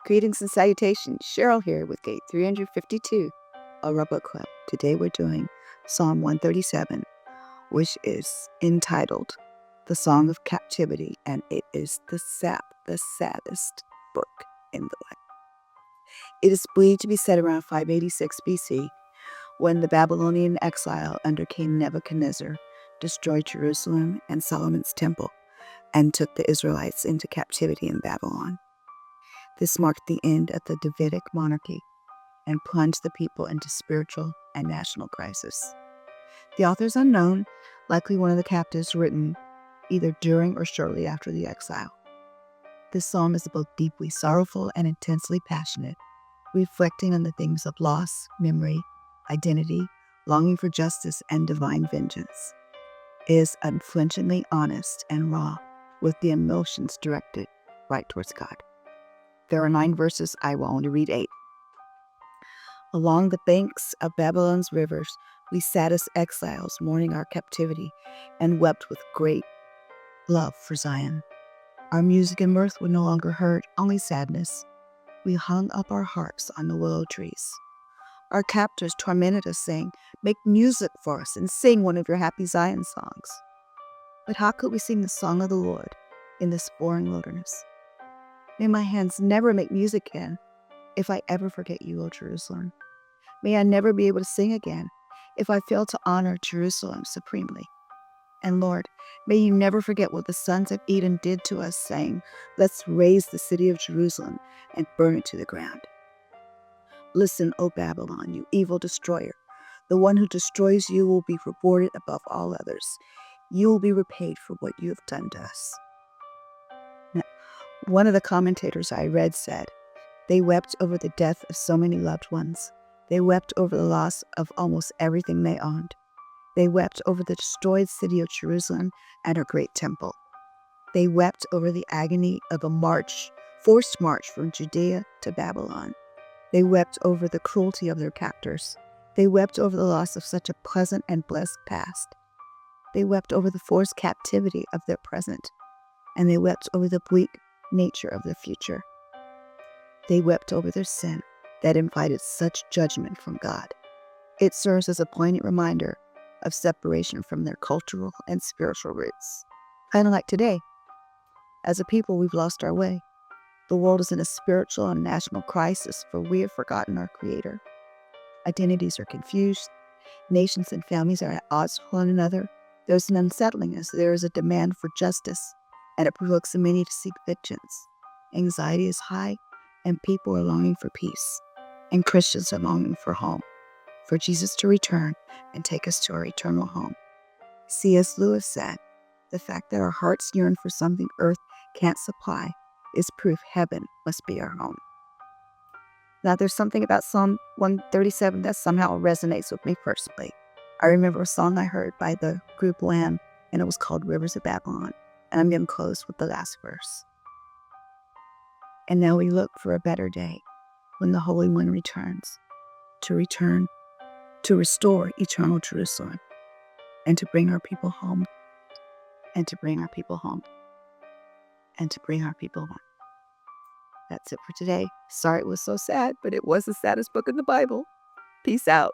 Greetings and salutations. Cheryl here with Gate 352 of our book club. Today we're doing Psalm 137, which is entitled The Song of Captivity, and it is the saddest book in the Bible. It is believed to be set around 586 BC, when the Babylonian exile under King Nebuchadnezzar destroyed Jerusalem and Solomon's temple and took the Israelites into captivity in Babylon. This marked the end of the Davidic monarchy and plunged the people into spiritual and national crisis. The author is unknown, likely one of the captives written either during or shortly after the exile. This psalm is both deeply sorrowful and intensely passionate, reflecting on the themes of loss, memory, identity, longing for justice, and divine vengeance. It is unflinchingly honest and raw, with the emotions directed right towards God. There are 9 verses. I will only read 8. Along the banks of Babylon's rivers, we sat as exiles, mourning our captivity, and wept with great love for Zion. Our music and mirth were no longer heard, only sadness. We hung up our harps on the willow trees. Our captors tormented us, saying, "Make music for us and sing one of your happy Zion songs." But how could we sing the song of the Lord in this foreign wilderness? May my hands never make music again if I ever forget you, O Jerusalem. May I never be able to sing again if I fail to honor Jerusalem supremely. And Lord, may you never forget what the sons of Edom did to us, saying, "Let's raise the city of Jerusalem and burn it to the ground." Listen, O Babylon, you evil destroyer. The one who destroys you will be rewarded above all others. You will be repaid for what you have done to us. Now, one of the commentators I read said, they wept over the death of so many loved ones. They wept over the loss of almost everything they owned. They wept over the destroyed city of Jerusalem and her great temple. They wept over the agony of a forced march from Judea to Babylon. They wept over the cruelty of their captors. They wept over the loss of such a pleasant and blessed past. They wept over the forced captivity of their present, and they wept over the bleak nature of their future. They wept over their sin that invited such judgment from God. It serves as a poignant reminder of separation from their cultural and spiritual roots. Kind of like today. As a people, we've lost our way. The world is in a spiritual and national crisis, for we have forgotten our Creator. Identities are confused. Nations and families are at odds with one another. There's an unsettlingness. There is a demand for justice, and it provokes many to seek vengeance. Anxiety is high, and people are longing for peace. And Christians are longing for home, for Jesus to return and take us to our eternal home. C.S. Lewis said, "The fact that our hearts yearn for something earth can't supply is proof heaven must be our home." Now, there's something about Psalm 137 that somehow resonates with me personally. I remember a song I heard by the group Lamb, and it was called Rivers of Babylon. And I'm going to close with the last verse. "And now we look for a better day, when the Holy One returns, to restore eternal Jerusalem, and to bring our people home, and to bring our people home, and to bring our people home." That's it for today. Sorry it was so sad, but it was the saddest book in the Bible. Peace out.